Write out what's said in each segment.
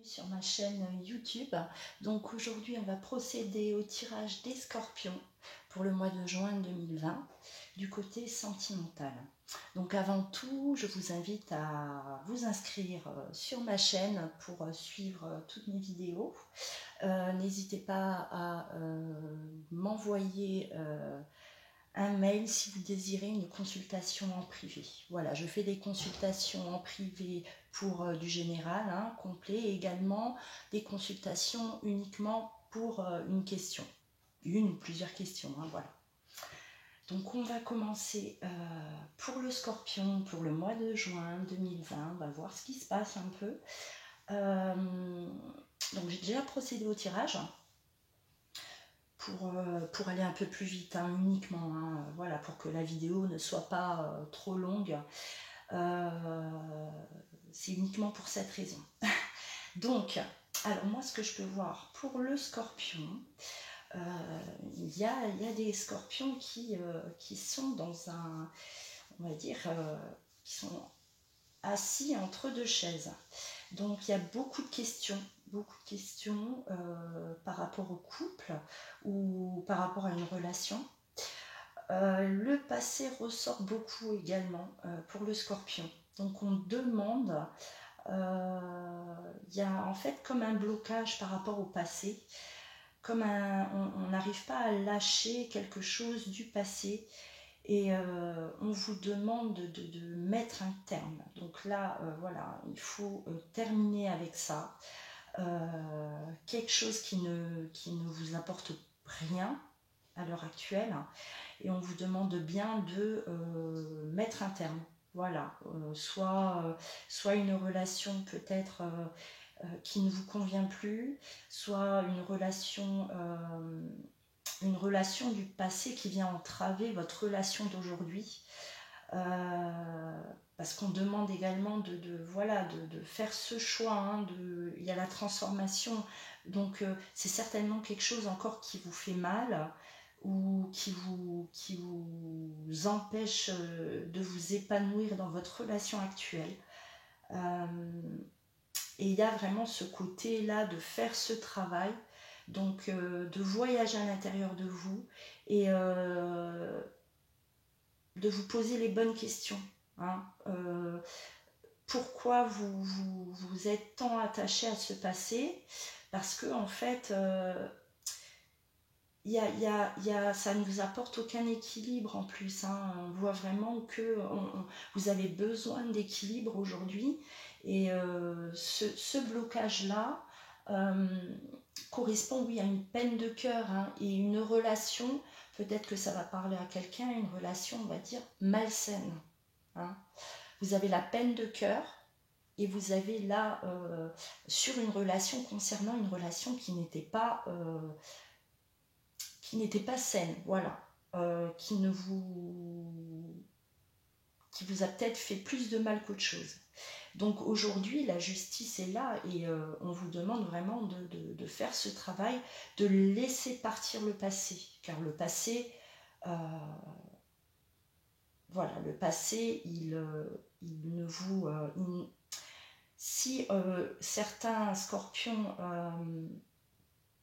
Sur ma chaîne YouTube. Donc aujourd'hui, on va procéder au tirage des scorpions pour le mois de juin 2020 du côté sentimental. Donc avant tout, je vous invite à vous inscrire sur ma chaîne pour suivre toutes mes vidéos. N'hésitez pas à m'envoyer un mail si vous désirez une consultation en privé. Voilà, je fais des consultations en privé pour du général, complet, et également des consultations uniquement pour une question, une ou plusieurs questions, voilà. Donc on va commencer pour le scorpion, pour le mois de juin 2020, on va voir ce qui se passe un peu. Donc j'ai déjà procédé au tirage. Pour aller un peu plus vite, uniquement, voilà, pour que la vidéo ne soit pas trop longue. C'est uniquement pour cette raison. Donc, alors moi, ce que je peux voir pour le scorpion, il y a des scorpions qui sont dans un, on va dire, qui sont assis entre deux chaises. Donc il y a beaucoup de questions par rapport au couple ou par rapport à une relation. Le passé ressort beaucoup également pour le scorpion. Donc on demande, il y a en fait comme un blocage par rapport au passé, comme on n'arrive pas à lâcher quelque chose du passé. Et on vous demande de mettre un terme. Donc là, voilà, il faut terminer avec ça. Quelque chose qui ne vous apporte rien à l'heure actuelle. Et on vous demande bien de mettre un terme. Voilà, soit une relation peut-être qui ne vous convient plus, soit une relation du passé qui vient entraver votre relation d'aujourd'hui. Parce qu'on demande également de faire ce choix, il y a la transformation, donc c'est certainement quelque chose encore qui vous fait mal ou qui vous empêche de vous épanouir dans votre relation actuelle. Et il y a vraiment ce côté-là de faire ce travail, donc de voyager à l'intérieur de vous et de vous poser les bonnes questions. Pourquoi vous êtes tant attaché à ce passé? Parce que en fait, ça ne vous apporte aucun équilibre en plus. On voit vraiment que vous avez besoin d'équilibre aujourd'hui. Et ce blocage-là correspond, oui, à une peine de cœur et une relation. Peut-être que ça va parler à quelqu'un, une relation, on va dire, malsaine. Vous avez la peine de cœur et vous avez là, sur une relation, concernant une relation qui n'était pas saine, voilà, qui vous a peut-être fait plus de mal qu'autre chose. Donc aujourd'hui, la justice est là et on vous demande vraiment de faire ce travail, de laisser partir le passé, car le passé, voilà, le passé, il ne vous... si certains scorpions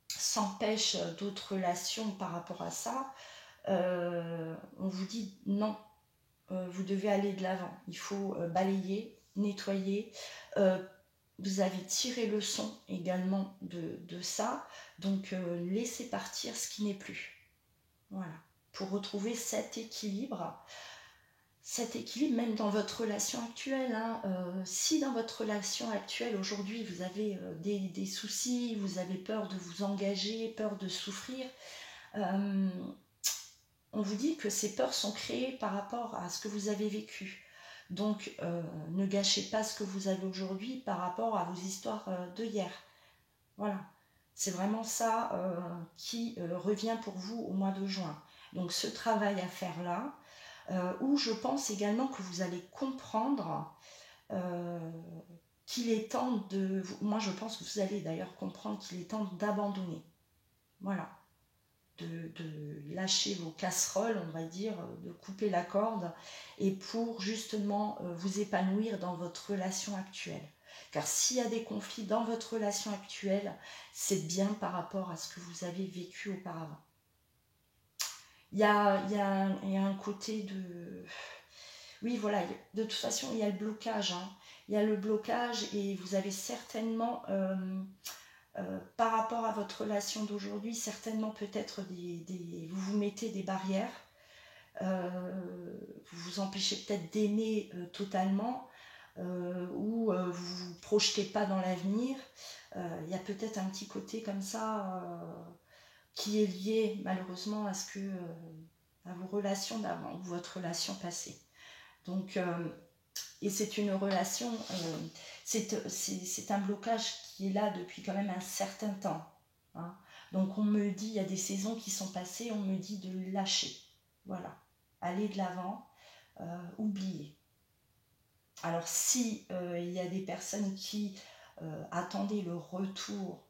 s'empêchent d'autres relations par rapport à ça, on vous dit non, vous devez aller de l'avant, il faut balayer, nettoyer, vous avez tiré le son également de ça, donc laissez partir ce qui n'est plus, voilà, pour retrouver cet équilibre même dans votre relation actuelle. Si dans votre relation actuelle aujourd'hui vous avez des soucis, vous avez peur de vous engager, peur de souffrir, on vous dit que ces peurs sont créées par rapport à ce que vous avez vécu. Donc ne gâchez pas ce que vous avez aujourd'hui par rapport à vos histoires de hier. Voilà, c'est vraiment ça qui revient pour vous au mois de juin. Donc ce travail à faire là, où je pense également que vous allez comprendre qu'il est temps de... Moi je pense que vous allez d'ailleurs comprendre qu'il est temps d'abandonner. Voilà. De lâcher vos casseroles, on va dire, de couper la corde, et pour justement vous épanouir dans votre relation actuelle. Car s'il y a des conflits dans votre relation actuelle, c'est bien par rapport à ce que vous avez vécu auparavant. Il y a un côté de... Oui, voilà, de toute façon, il y a le blocage. Hein. Il y a le blocage et vous avez certainement, par rapport à votre relation d'aujourd'hui, certainement peut-être vous vous mettez des barrières. Vous vous empêchez peut-être d'aimer totalement ou vous vous projetez pas dans l'avenir. Il y a peut-être un petit côté comme ça qui est lié malheureusement à à vos relations d'avant ou votre relation passée. Donc, et c'est une relation, c'est un blocage qui est là depuis quand même un certain temps. Hein. Donc on me dit, il y a des saisons qui sont passées, on me dit de lâcher. Voilà, aller de l'avant, oublier. Alors si il y a des personnes qui attendaient le retour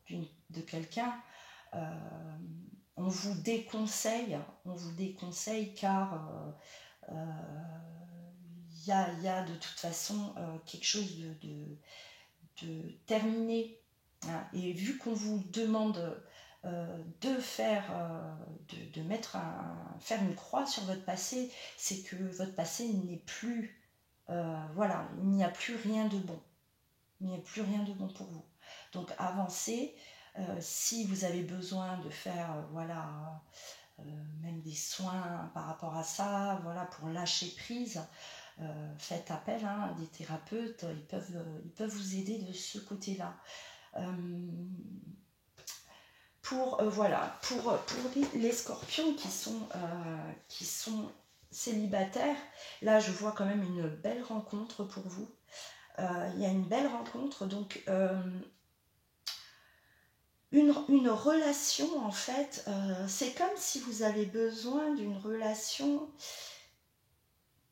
de quelqu'un, on vous déconseille car il y a de toute façon quelque chose de terminé. Hein. Et vu qu'on vous demande de faire, faire une croix sur votre passé, c'est que votre passé n'est plus, voilà, il n'y a plus rien de bon. Il n'y a plus rien de bon pour vous. Donc avancez. Si vous avez besoin de faire, voilà, même des soins par rapport à ça, voilà, pour lâcher prise, faites appel à des thérapeutes, ils peuvent vous aider de ce côté-là. Voilà, pour les scorpions qui sont célibataires, là je vois quand même une belle rencontre pour vous. Il y a une belle rencontre, donc une relation en fait, c'est comme si vous avez besoin d'une relation.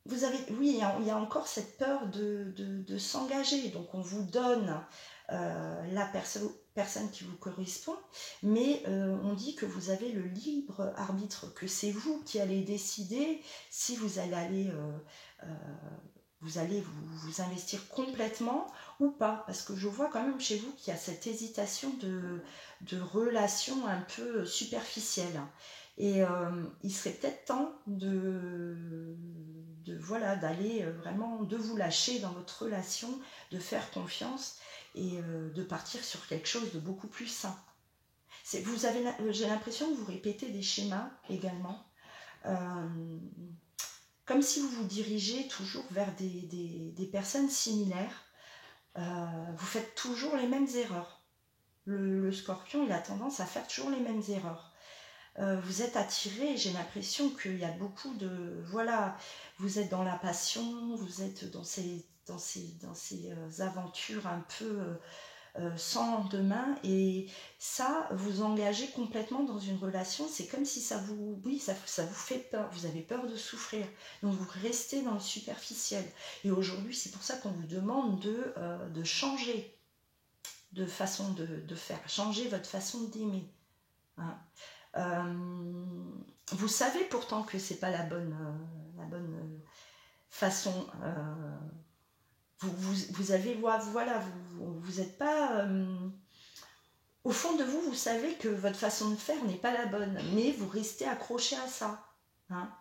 Oui, il y a encore cette peur de s'engager, donc on vous donne la personne qui vous correspond, mais on dit que vous avez le libre arbitre, que c'est vous qui allez décider si vous allez vous investir complètement ou pas, parce que je vois quand même chez vous qu'il y a cette hésitation de relation un peu superficielle. Et il serait peut-être temps voilà, d'aller vraiment, de vous lâcher dans votre relation, de faire confiance et de partir sur quelque chose de beaucoup plus sain. J'ai l'impression que vous répétez des schémas également, comme si vous vous dirigez toujours vers des personnes similaires. Vous faites toujours les mêmes erreurs. Le scorpion, il a tendance à faire toujours les mêmes erreurs. Vous êtes attiré, j'ai l'impression qu'il y a beaucoup de... Voilà, vous êtes dans la passion, vous êtes dans ces aventures un peu sans lendemain, et ça, vous engagez complètement dans une relation, c'est comme si ça vous fait peur, vous avez peur de souffrir, donc vous restez dans le superficiel. Et aujourd'hui, c'est pour ça qu'on vous demande de changer de façon de faire, changer votre façon d'aimer. Hein. Vous savez pourtant que c'est pas la bonne façon. Vous avez, voilà, vous êtes pas... au fond de vous, vous savez que votre façon de faire n'est pas la bonne, mais vous restez accroché à ça. Hein.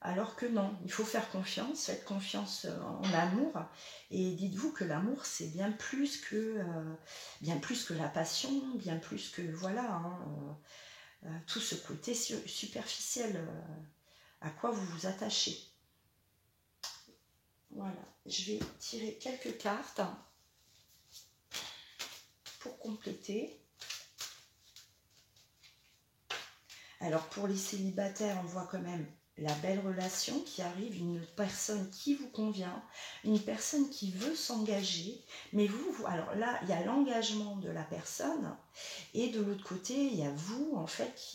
Alors que non, il faut faire confiance, faites confiance en l'amour, et dites-vous que l'amour, c'est bien plus que la passion, bien plus que, voilà... Hein, tout ce côté superficiel à quoi vous vous attachez. Voilà, je vais tirer quelques cartes pour compléter. Alors pour les célibataires, on voit quand même la belle relation qui arrive, une personne qui vous convient, une personne qui veut s'engager, mais alors là, il y a l'engagement de la personne, et de l'autre côté, il y a vous, en fait,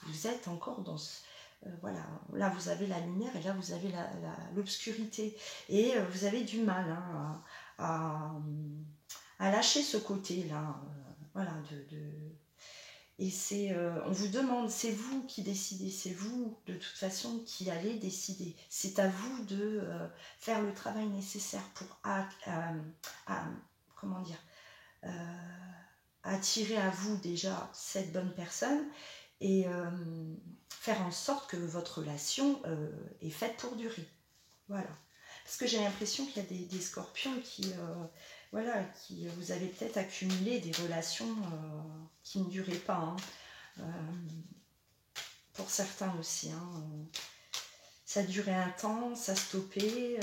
vous êtes encore dans voilà, là vous avez la lumière, et là vous avez l'obscurité, et vous avez du mal hein, à lâcher ce côté-là, voilà, et on vous demande, c'est vous qui décidez, c'est vous de toute façon qui allez décider. C'est à vous de faire le travail nécessaire pour comment dire, attirer à vous déjà cette bonne personne et faire en sorte que votre relation est faite pour durer. Voilà. Parce que j'ai l'impression qu'il y a des scorpions qui, voilà, qui vous avez peut-être accumulé des relations qui ne duraient pas. Hein. Pour certains aussi. Hein. Ça durait un temps, ça stoppait.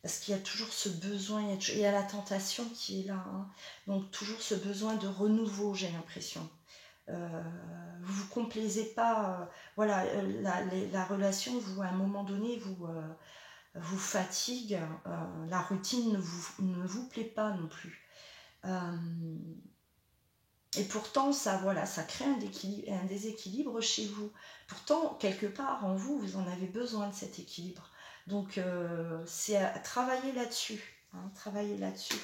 Parce qu'il y a toujours ce besoin, il y a la tentation qui est là. Hein. Donc toujours ce besoin de renouveau, j'ai l'impression. Vous vous complaisez pas. Voilà, la relation, vous, à un moment donné, vous fatigue. La routine ne vous plaît pas non plus. Et pourtant, ça, voilà, ça crée un déséquilibre chez vous. Pourtant, quelque part, en vous, vous en avez besoin de cet équilibre. Donc, c'est à travailler là-dessus. Hein, travailler là-dessus.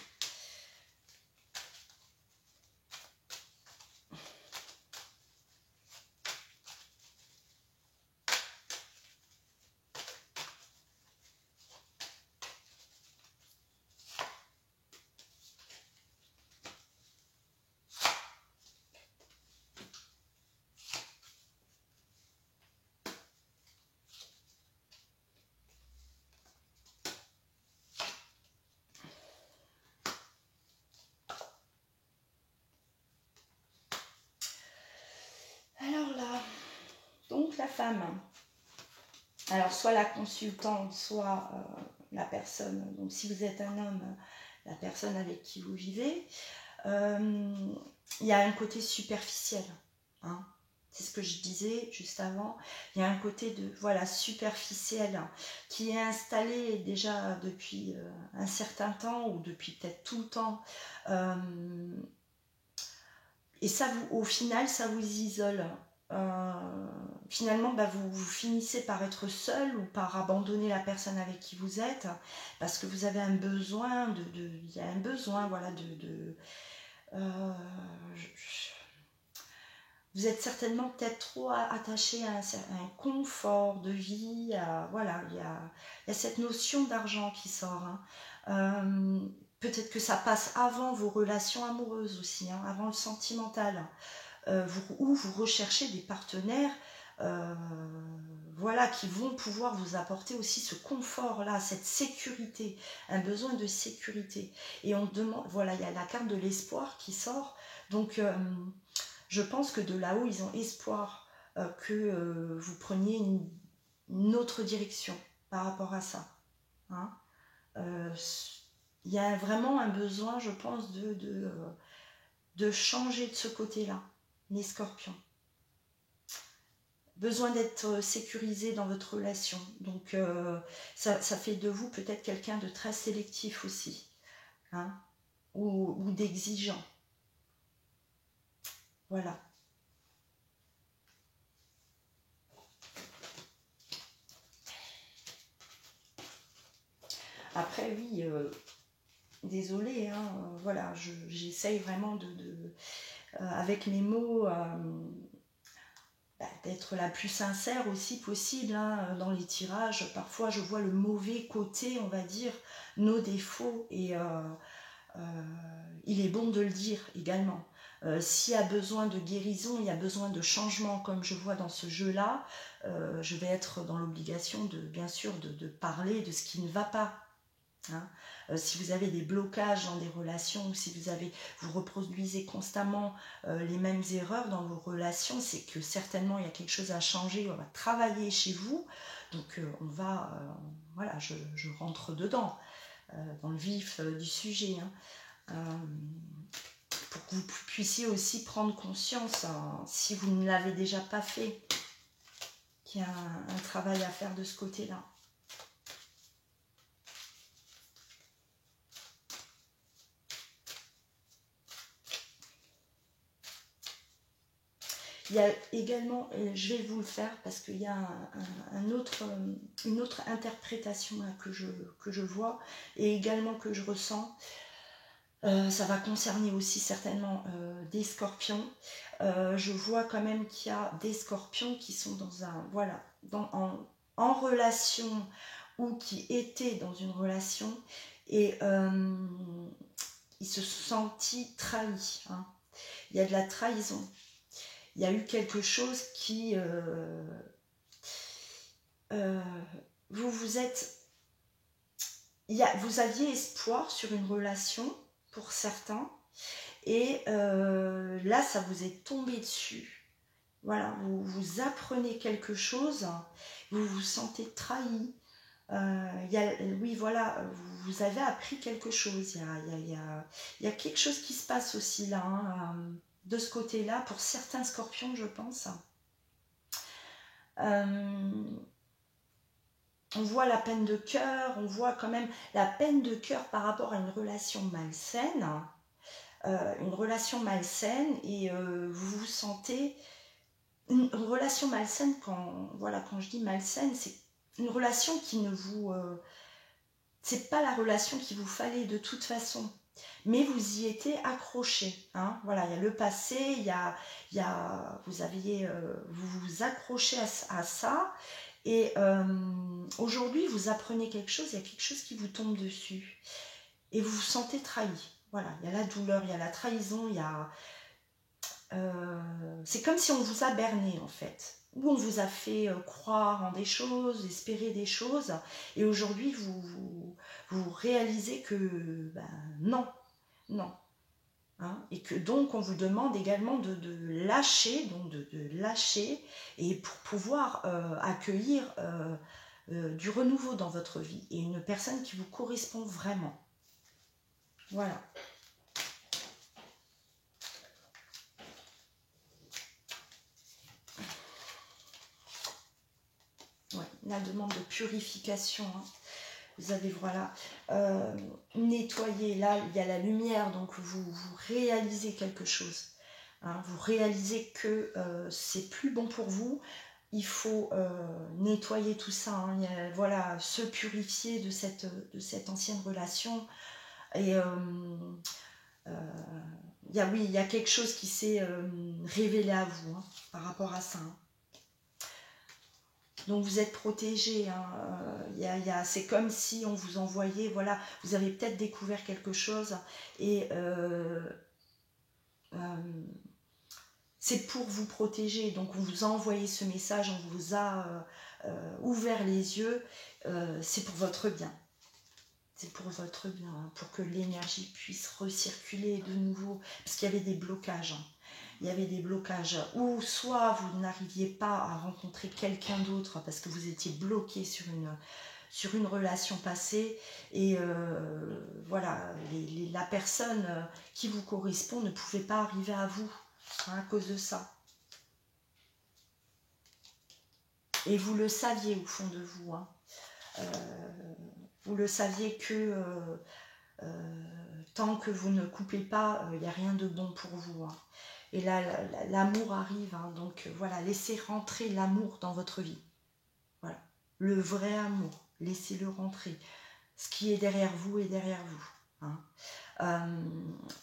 Alors là, donc la femme. Alors, soit la consultante, soit la personne. Donc, si vous êtes un homme, la personne avec qui vous vivez. Il y a un côté superficiel. Hein. C'est ce que je disais juste avant. Il y a un côté de voilà superficiel qui est installé déjà depuis un certain temps ou depuis peut-être tout le temps. Et ça, au final, ça vous isole. Finalement, vous finissez par être seul ou par abandonner la personne avec qui vous êtes parce que vous avez un besoin il y a un besoin, voilà, vous êtes certainement peut-être trop attaché à un confort de vie, voilà, il y a cette notion d'argent qui sort. Hein. Peut-être que ça passe avant vos relations amoureuses aussi, hein, avant le sentimental. Où vous recherchez des partenaires voilà, qui vont pouvoir vous apporter aussi ce confort-là, cette sécurité, un besoin de sécurité. Et on demande, voilà, il y a la carte de l'espoir qui sort. Donc, je pense que de là-haut, ils ont espoir que vous preniez une autre direction par rapport à ça. Hein. Il y a vraiment un besoin, je pense, de changer de ce côté-là, les scorpions. Besoin d'être sécurisé dans votre relation. Donc, ça fait de vous peut-être quelqu'un de très sélectif aussi. Hein, ou d'exigeant. Voilà. Après, oui, désolée, hein, voilà, j'essaye vraiment avec mes mots, d'être la plus sincère aussi possible hein, dans les tirages. Parfois, je vois le mauvais côté, on va dire, nos défauts, et il est bon de le dire également. S'il y a besoin de guérison, il y a besoin de changement, comme je vois dans ce jeu-là, je vais être dans l'obligation, bien sûr, de parler de ce qui ne va pas. Hein. Si vous avez des blocages dans des relations, ou si vous reproduisez constamment les mêmes erreurs dans vos relations, c'est que certainement il y a quelque chose à changer, on va travailler chez vous. Donc voilà, je rentre dedans, dans le vif du sujet. Hein. Pour que vous puissiez aussi prendre conscience, hein, si vous ne l'avez déjà pas fait, qu'il y a un travail à faire de ce côté-là. Il y a également, je vais vous le faire parce qu'il y a une autre interprétation là, que je vois et également que je ressens. Ça va concerner aussi certainement des scorpions. Je vois quand même qu'il y a des scorpions qui sont en relation ou qui étaient dans une relation et il se sentit trahi. Hein. Il y a de la trahison. Il y a eu quelque chose qui... vous êtes... vous aviez espoir sur une relation, pour certains, et là, ça vous est tombé dessus. Voilà, vous apprenez quelque chose, vous vous sentez trahi. Oui, voilà, vous avez appris quelque chose. Il y a quelque chose qui se passe aussi là, hein, de ce côté-là, pour certains scorpions, je pense. On voit la peine de cœur, on voit quand même la peine de cœur par rapport à une relation malsaine. Une relation malsaine, et vous vous sentez... Une relation malsaine, quand je dis malsaine, c'est une relation qui ne vous... c'est pas la relation qu'il vous fallait de toute façon, mais vous y étiez accroché. Hein. Voilà, il y a le passé, vous vous accrochez à ça, et aujourd'hui vous apprenez quelque chose, il y a quelque chose qui vous tombe dessus, et vous vous sentez trahi. Voilà, il y a la douleur, il y a la trahison, c'est comme si on vous a berné en fait, ou on vous a fait croire en des choses, espérer des choses, et aujourd'hui vous réalisez que non, non. Hein, et que donc on vous demande également de lâcher, donc de lâcher, et pour pouvoir accueillir du renouveau dans votre vie, et une personne qui vous correspond vraiment. Voilà. Ouais, la demande de purification. Hein. Vous avez, voilà, nettoyer. Là, il y a la lumière, donc vous réalisez quelque chose. Hein. Vous réalisez que c'est plus bon pour vous. Il faut nettoyer tout ça. Hein. Voilà, se purifier de cette ancienne relation. Et il y a quelque chose qui s'est révélé à vous, hein, par rapport à ça. Hein. Donc vous êtes protégé, hein. C'est comme si on vous envoyait, voilà, vous avez peut-être découvert quelque chose, et c'est pour vous protéger. Donc on vous a envoyé ce message, on vous a ouvert les yeux, c'est pour votre bien. C'est pour votre bien, hein, pour que l'énergie puisse recirculer de nouveau, parce qu'il y avait des blocages. Hein. Il y avait des blocages où soit vous n'arriviez pas à rencontrer quelqu'un d'autre parce que vous étiez bloqué sur une relation passée, et voilà, la personne qui vous correspond ne pouvait pas arriver à vous, hein, à cause de ça. Et vous le saviez au fond de vous. Hein. Vous le saviez que tant que vous ne coupez pas, il n'y a rien de bon pour vous. Hein. Et là, l'amour arrive, hein, donc voilà, laissez rentrer l'amour dans votre vie. Voilà, le vrai amour, laissez-le rentrer. Ce qui est derrière vous est derrière vous. Hein.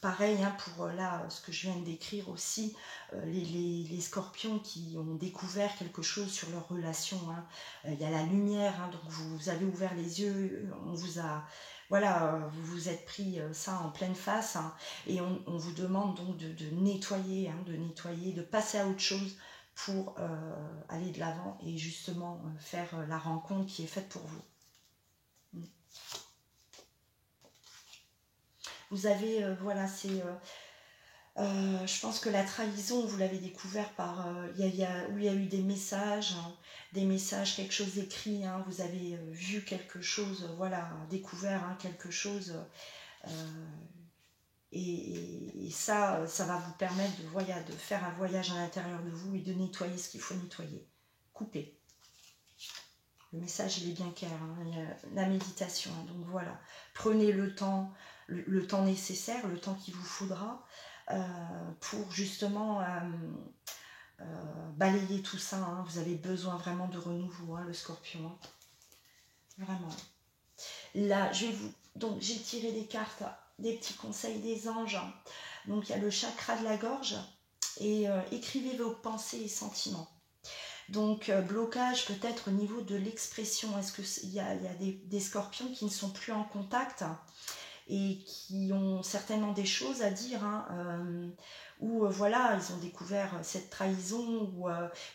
Pareil, hein, pour là, ce que je viens de décrire aussi, les scorpions qui ont découvert quelque chose sur leur relation. Hein. Il y a la lumière, hein, donc vous avez ouvert les yeux, on vous a... Voilà, vous vous êtes pris ça en pleine face, hein, et on vous demande donc de nettoyer, hein, de passer à autre chose pour aller de l'avant et justement faire la rencontre qui est faite pour vous. Vous avez, voilà, c'est... je pense que la trahison, vous l'avez découvert par... où il y a eu des messages, hein, quelque chose d'écrit, hein, vous avez vu quelque chose, voilà, découvert, hein, quelque chose, et ça va vous permettre de faire un voyage à l'intérieur de vous et de nettoyer ce qu'il faut nettoyer. Couper. Le message, il est bien clair, hein, la méditation, hein, donc voilà, prenez le temps nécessaire, le temps qu'il vous faudra, pour justement balayer tout ça. Hein. Vous avez besoin vraiment de renouveau, hein, le scorpion. Hein. Vraiment. Là, j'ai tiré des cartes, des petits conseils des anges. Donc, il y a le chakra de la gorge, et écrivez vos pensées et sentiments. Donc, blocage peut-être au niveau de l'expression. Est-ce qu'il y a des scorpions qui ne sont plus en contact et qui ont certainement des choses à dire, hein, où voilà, ils ont découvert cette trahison,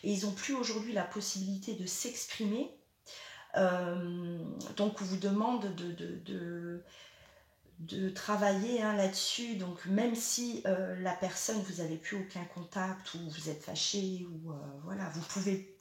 et ils n'ont plus aujourd'hui la possibilité de s'exprimer. Donc on vous demande de travailler, hein, là-dessus. Donc même si la personne, vous n'avez plus aucun contact, ou vous êtes fâché, ou voilà, vous avez